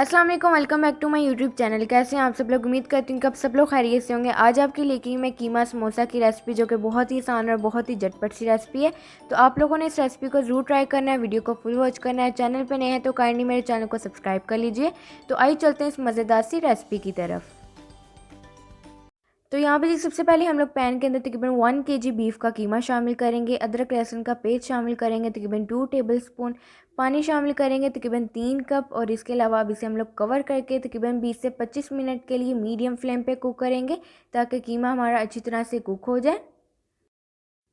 अस्सलाम वालेकुम, welcome back to my YouTube channel. कैसे हैं आप सब लोग? उम्मीद करती हूँ कि आप सब लोग खैरियत से होंगे। आज आपके लेके मैं कीमा समोसा की रेसिपी, जो कि बहुत ही आसान और बहुत ही झटपट सी रेसिपी है। तो आप लोगों ने इस रेसिपी को ज़रूर ट्राई करना है, वीडियो को फुल वॉच करना है। चैनल पर नए हैं तो काइंडली मेरे चैनल को सब्सक्राइब कर लीजिए। तो आइए चलते हैं इस मज़ेदार सी रेसिपी की तरफ। तो यहाँ पे जी सबसे पहले हम लोग पैन के अंदर तकरीबन 1 kg बीफ का कीमा शामिल करेंगे। अदरक लहसुन का पेस्ट शामिल करेंगे तकरीबन 2 टेबलस्पून। पानी शामिल करेंगे तकरीबन 3 कप। और इसके अलावा अब इसे हम लोग कवर करके तकरीबन 20 से 25 मिनट के लिए मीडियम फ्लेम पे कुक करेंगे, ताकि कीमा हमारा अच्छी तरह से कुक हो जाए।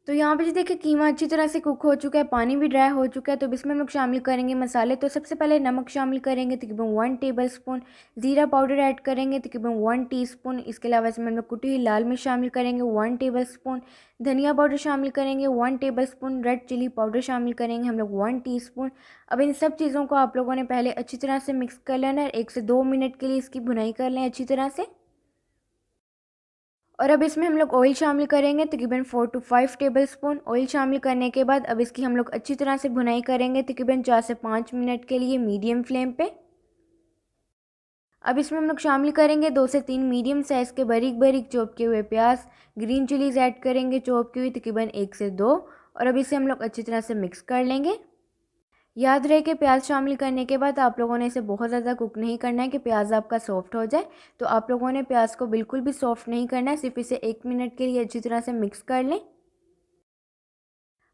तो यहाँ पे जी देखिए कीमा अच्छी तरह से कुक हो चुका है, पानी भी ड्राई हो चुका है। तो इसमें हम लोग शामिल करेंगे मसाले। तो सबसे पहले नमक शामिल करेंगे तकरीबन 1 टेबलस्पून। ज़ीरा पाउडर ऐड करेंगे तकरीबन 1 टीस्पून। इसके अलावा इसमें हम लोग कुटी हुई लाल मिर्च शामिल करेंगे 1 टेबलस्पून। धनिया पाउडर शामिल करेंगे 1 टेबलस्पून। रेड चिली पाउडर शामिल करेंगे हम लोग 1 टीस्पून। अब इन सब चीज़ों को आप लोगों ने पहले अच्छी तरह से मिक्स कर लेना है। 1 से 2 मिनट के लिए इसकी भुनाई कर लें अच्छी तरह से। और अब इसमें हम लोग ऑयल शामिल करेंगे तकरीबन 4 to 5 टेबलस्पून। ऑयल शामिल करने के बाद अब इसकी हम लोग अच्छी तरह से भुनाई करेंगे तकरीबन 4 से 5 मिनट के लिए मीडियम फ्लेम पे। अब इसमें हम लोग शामिल करेंगे 2 से 3 मीडियम साइज़ के बारीक बारीक चॉप किए हुए प्याज। ग्रीन चिलीज़ ऐड करेंगे चॉप की हुई तकरीबन 1 से 2। और अब इसे हम लोग अच्छी तरह से मिक्स कर लेंगे। याद रहे कि प्याज शामिल करने के बाद आप लोगों ने इसे बहुत ज़्यादा कुक नहीं करना है कि प्याज आपका सॉफ्ट हो जाए। तो आप लोगों ने प्याज को बिल्कुल भी सॉफ्ट नहीं करना है, सिर्फ इसे 1 मिनट के लिए अच्छी तरह से मिक्स कर लें।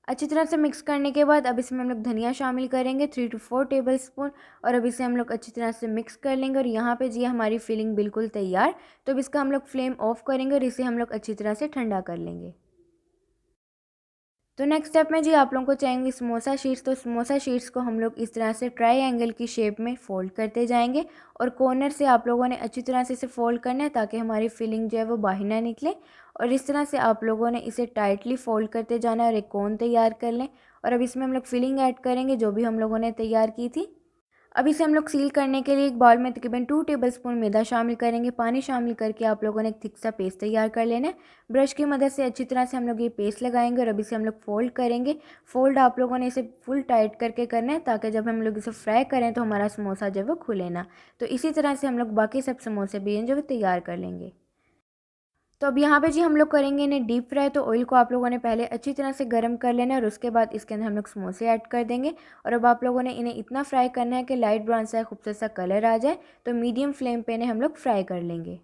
अच्छी तरह से मिक्स करने के बाद अब इसमें हम लोग धनिया शामिल करेंगे 3 to 4 टेबलस्पून। और अब इसे हम लोग अच्छी तरह से मिक्स कर लेंगे। और यहाँ पे जी हमारी फिलिंग बिल्कुल तैयार। तो अब इसका हम लोग फ्लेम ऑफ करेंगे और इसे हम लोग अच्छी तरह से ठंडा कर लेंगे। तो नेक्स्ट स्टेप में जी आप लोगों को चाहिए समोसा शीट्स। तो समोसा शीट्स को हम लोग इस तरह से ट्रायंगल की शेप में फ़ोल्ड करते जाएंगे। और कॉर्नर से आप लोगों ने अच्छी तरह से इसे फ़ोल्ड करना है, ताकि हमारी फिलिंग जो है वो बाहर ना निकले। और इस तरह से आप लोगों ने इसे टाइटली फ़ोल्ड करते जाना है और एक कोन तैयार कर लें। और अब इसमें हम लोग फिलिंग ऐड करेंगे जो भी हम लोगों ने तैयार की थी। अब इसे हम लोग सील करने के लिए एक बाउल में तकरीबन 2 टेबलस्पून मैदा शामिल करेंगे। पानी शामिल करके आप लोगों ने एक थिक सा पेस्ट तैयार कर लेना है। ब्रश की मदद से अच्छी तरह से हम लोग ये पेस्ट लगाएंगे और अब इसे हम लोग फोल्ड करेंगे। फोल्ड आप लोगों ने इसे फुल टाइट करके करना है, ताकि जब हम लोग इसे फ्राई करें तो हमारा समोसा जो है वो खुले ना। तो इसी तरह से हम लोग बाकी सब समोसे भी हैं जो वो तैयार कर लेंगे। तो अब यहाँ पे जी हम लोग करेंगे इन्हें डीप फ्राई। तो ऑयल को आप लोगों ने पहले अच्छी तरह से गर्म कर लेना है और उसके बाद इसके अंदर हम लोग समोसे ऐड कर देंगे। और अब आप लोगों ने इन्हें इतना फ्राई करना है कि लाइट ब्राउन सा खूबसूरत सा कलर आ जाए। तो मीडियम फ्लेम पे इन्हें हम लोग फ्राई कर लेंगे।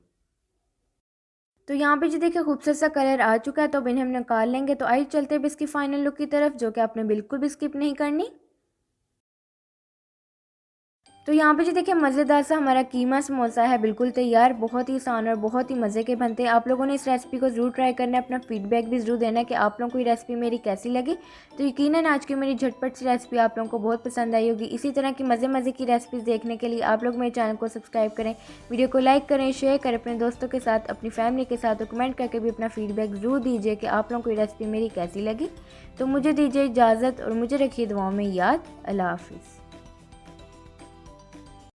तो यहाँ पे जी देखिए खूबसूरत सा कलर आ चुका है। तो अब इन्हें हम निकाल लेंगे। तो आइए चलते हैं अब इसकी फाइनल लुक की तरफ, जो कि आपने बिल्कुल भी स्किप नहीं करनी। तो यहाँ पे जी देखिए मज़ेदार सा हमारा कीमा समोसा है बिल्कुल तैयार। बहुत ही आसान और बहुत ही मज़े के बनते हैं। आप लोगों ने इस रेसिपी को ज़रूर ट्राई करना है, अपना फीडबैक भी ज़रूर देना है कि आप लोगों को ये रेसिपी मेरी कैसी लगी। तो यकीनन आज की मेरी झटपट सी रेसिपी आप लोगों को बहुत पसंद आई होगी। इसी तरह की मज़े मज़े की रेसिपीज़ देखने के लिए आप लोग मेरे चैनल को सब्सक्राइब करें, वीडियो को लाइक करें, शेयर करें अपने दोस्तों के साथ, अपनी फैमिली के साथ। और कमेंट करके भी अपना फीडबैक ज़रूर दीजिए कि आप लोगों को ये रेसिपी मेरी कैसी लगी। तो मुझे दीजिए इजाज़त और मुझे रखिए दुआओं में याद। अल्लाह हाफिज़।